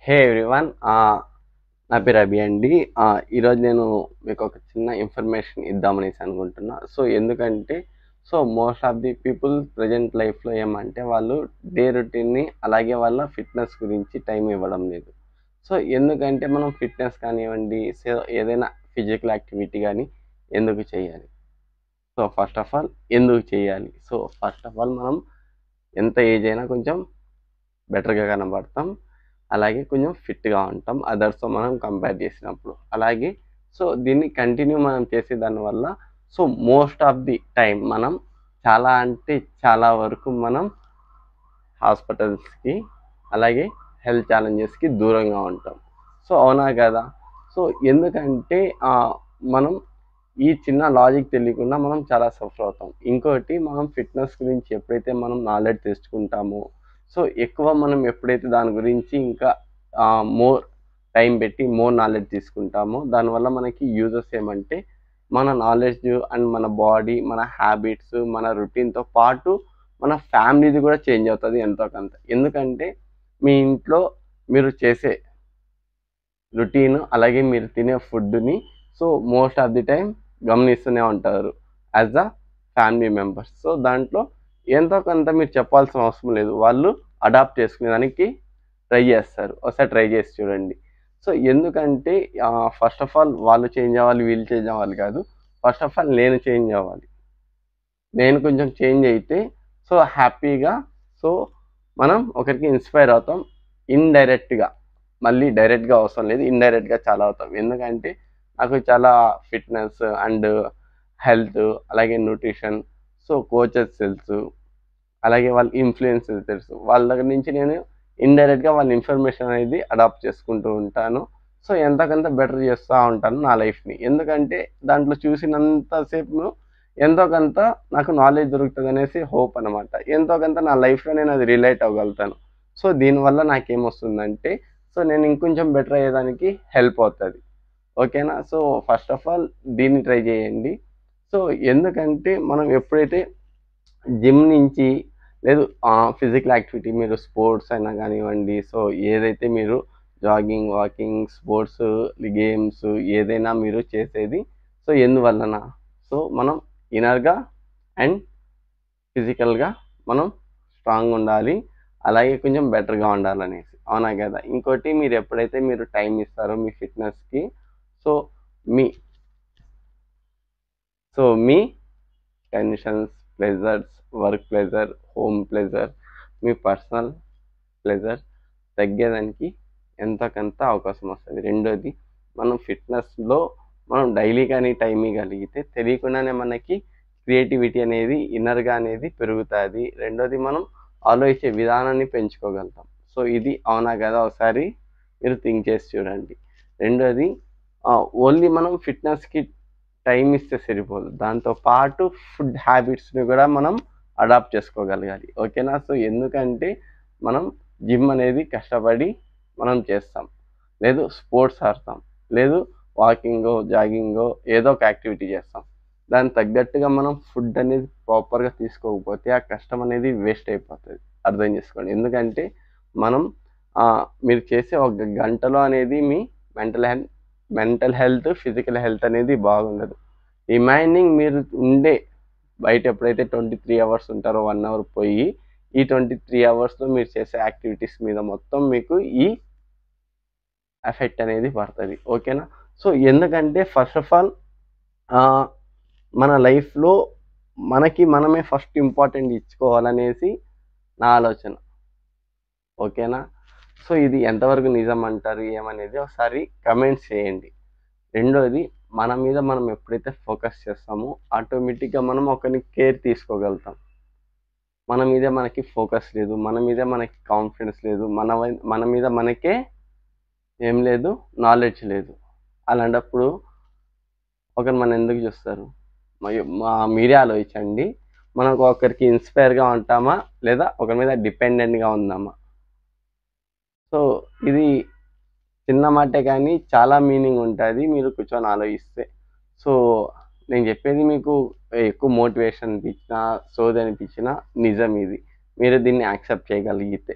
హే everyone, నా పేరు అభి అండి. ఈరోజు నేను మీకు ఒక చిన్న ఇన్ఫర్మేషన్ ఇద్దామనేసి అనుకుంటున్నా. ఎందుకంటే most of the people present లైఫ్లో ఏమంటే వాళ్ళు డే రొటీన్ని అలాగే వాళ్ళ ఫిట్నెస్ గురించి టైం ఇవ్వడం లేదు. ఎందుకంటే మనం ఫిట్నెస్ కానివ్వండి, ఏదైనా ఫిజికల్ యాక్టివిటీ కానీ ఎందుకు చేయాలి? ఫస్ట్ ఆఫ్ ఆల్ ఎందుకు చేయాలి? ఫస్ట్ ఆఫ్ ఆల్ మనం ఎంత ఏజ్ అయినా కొంచెం బెటర్గా కనబడతాం, అలాగే కొంచెం ఫిట్గా ఉంటాం అదర్స్తో మనం కంపేర్ చేసినప్పుడు. అలాగే దీన్ని కంటిన్యూ మనం చేసే దానివల్ల మోస్ట్ ఆఫ్ ది టైం మనం చాలా అంటే చాలా వరకు మనం హాస్పిటల్స్కి అలాగే హెల్త్ ఛాలెంజెస్కి దూరంగా ఉంటాం. అవునా కదా? ఎందుకంటే మనం ఈ చిన్న లాజిక్ తెలియకుండా మనం చాలా సఫర్ అవుతాం. ఇంకోటి, మనం ఫిట్నెస్ గురించి ఎప్పుడైతే మనం నాలెడ్జ్ తెచ్చుకుంటామో ఎక్కువ మనం ఎప్పుడైతే దాని గురించి ఇంకా మోర్ టైం పెట్టి మోర్ నాలెడ్జ్ తీసుకుంటామో దానివల్ల మనకి యూజెస్ ఏమంటే మన నాలెడ్జ్ అండ్ మన బాడీ, మన హ్యాబిట్స్, మన రొటీన్తో పాటు మన ఫ్యామిలీది కూడా చేంజ్ అవుతుంది ఎంతో కొంత. ఎందుకంటే మీ ఇంట్లో మీరు చేసే రొటీన్ అలాగే మీరు తినే ఫుడ్ని మోస్ట్ ఆఫ్ ది టైం గమనిస్తూనే ఉంటారు యాజ్ అ ఫ్యామిలీ మెంబర్స్. దాంట్లో ఎంతో కొంత మీరు చెప్పాల్సిన అవసరం లేదు, వాళ్ళు అడాప్ట్ చేసుకునేదానికి ట్రై చేస్తారు. ఒకసారి ట్రై చేసి చూడండి. ఎందుకంటే ఫస్ట్ ఆఫ్ ఆల్ వాళ్ళు చేంజ్ అవ్వాలి, వీళ్ళు చేంజ్ అవ్వాలి కాదు. ఫస్ట్ ఆఫ్ ఆల్ నేను చేంజ్ అవ్వాలి. నేను కొంచెం చేంజ్ అయితే హ్యాపీగా మనం ఒకరికి ఇన్స్పైర్ అవుతాం. ఇండైరెక్ట్గా, మళ్ళీ డైరెక్ట్గా అవసరం లేదు, ఇండైరెక్ట్గా చాలా అవుతాం. ఎందుకంటే నాకు చాలా ఫిట్నెస్ అండ్ హెల్త్ అలాగే న్యూట్రిషన్ కోచెస్ తెలుసు, అలాగే వాళ్ళ ఇన్ఫ్లుయెన్సెస్ తెలుసు. వాళ్ళ దగ్గర నుంచి నేను ఇండైరెక్ట్గా వాళ్ళ ఇన్ఫర్మేషన్ అనేది అడాప్ట్ చేసుకుంటూ ఉంటాను. ఎంతకంత బెటర్ చేస్తూ ఉంటాను నా లైఫ్ని. ఎందుకంటే దాంట్లో చూసినంతసేపు ఎంతో కొంత నాకు నాలెడ్జ్ దొరుకుతుంది అనేసి హోప్ అనమాట. ఎంతో కొంత నా లైఫ్లో నేను అది రిలేట్ అవ్వగలుగుతాను. దీనివల్ల నాకేమొస్తుందంటే నేను ఇంకొంచెం బెటర్ అయ్యేదానికి హెల్ప్ అవుతుంది. ఓకేనా? ఫస్ట్ ఆఫ్ ఆల్ దీన్ని ట్రై చేయండి. ఎందుకంటే మనం ఎప్పుడైతే జిమ్ నుంచి లేదు ఫిజికల్ యాక్టివిటీ, మీరు స్పోర్ట్స్ అయినా కానివ్వండి, ఏదైతే మీరు జాగింగ్, వాకింగ్, స్పోర్ట్స్, గేమ్స్ ఏదైనా మీరు చేసేది ఎందువలన మనం ఇన్నర్గా అండ్ ఫిజికల్గా మనం స్ట్రాంగ్ ఉండాలి, అలాగే కొంచెం బెటర్గా ఉండాలనేసి. అవునా కదా? ఇంకోటి, మీరు ఎప్పుడైతే మీరు టైం ఇస్తారో మీ ఫిట్నెస్కి మీ మీ tensions, pleasures, work pleasure, home pleasure, మీ పర్సనల్ ప్లెజర్ తగ్గేదానికి ఎంతకంత అవకాశం వస్తుంది. రెండోది, మనం ఫిట్నెస్లో మనం డైలీ కానీ టైం ఇవ్వగలిగితే తెలియకుండానే మనకి క్రియేటివిటీ అనేది ఇన్నర్గా అనేది పెరుగుతుంది. రెండోది, మనం ఆలోచించే విధానాన్ని పెంచుకోగలుగుతాం. ఇది అవునా కదా? ఒకసారి మీరు థింక్ చేసి చూడండి. రెండోది, ఓన్లీ మనం ఫిట్నెస్కి టైం ఇస్తే సరిపోదు, దాంతోపాటు ఫుడ్ హ్యాబిట్స్ని కూడా మనం అడాప్ట్ చేసుకోగలగాలి. ఓకేనా? ఎందుకంటే మనం జిమ్ అనేది కష్టపడి మనం చేస్తాం, లేదు స్పోర్ట్స్ ఆడతాం, లేదు వాకింగో జాగింగో ఏదో ఒక యాక్టివిటీ చేస్తాం. దానికి తగ్గట్టుగా మనం ఫుడ్ అనేది ప్రాపర్గా తీసుకోకపోతే ఆ కష్టం అనేది వేస్ట్ అయిపోతుంది. అర్థం చేసుకోండి. ఎందుకంటే మనం మీరు చేసే ఒక గంటలో అనేది మీ మెంటల్ హెల్త్, ఫిజికల్ హెల్త్ అనేది బాగుండదు. రిమైనింగ్ మీరు ఉండే బయట ఎప్పుడైతే 23 అవర్స్ ఉంటారో 1 అవర్ పోయి ఈ 23 అవర్స్లో మీరు చేసే యాక్టివిటీస్ మీద మొత్తం మీకు ఈ ఎఫెక్ట్ అనేది పడుతుంది. ఓకేనా? ఎందుకంటే ఫస్ట్ ఆఫ్ ఆల్ మన లైఫ్లో మనకి మనమే ఫస్ట్ ఇంపార్టెంట్ ఇచ్చుకోవాలనేసి నా ఆలోచన. ఓకేనా? ఇది ఎంతవరకు నిజం అంటారు ఏమనేది ఒకసారి కమెంట్స్ చేయండి. రెండోది, మన మీద మనం ఎప్పుడైతే ఫోకస్ చేస్తామో ఆటోమేటిక్గా మనం ఒకరిని కేర్ తీసుకోగలుగుతాం. మన మీదే మనకి ఫోకస్ లేదు, మన మీదే మనకి కాన్ఫిడెన్స్ లేదు, మన మీద మనకే ఏం లేదు, నాలెడ్జ్ లేదు. అలాంటప్పుడు ఒకరు మనం ఎందుకు చూస్తారు? మీరే ఆలోచించండి. మనకు ఒకరికి ఇన్స్పైర్గా ఉంటామా, లేదా ఒకరి మీద డిపెండెంట్గా ఉందామా? ఇది చిన్న మాటే కానీ చాలా మీనింగ్ ఉంటుంది మీరు కూర్చొని ఆలోచిస్తే. నేను చెప్పేది మీకు ఎక్కువ మోటివేషన్ అనిపించినా, సోది అనిపించినా నిజం ఇది. మీరు దీన్ని యాక్సెప్ట్ చేయగలిగితే.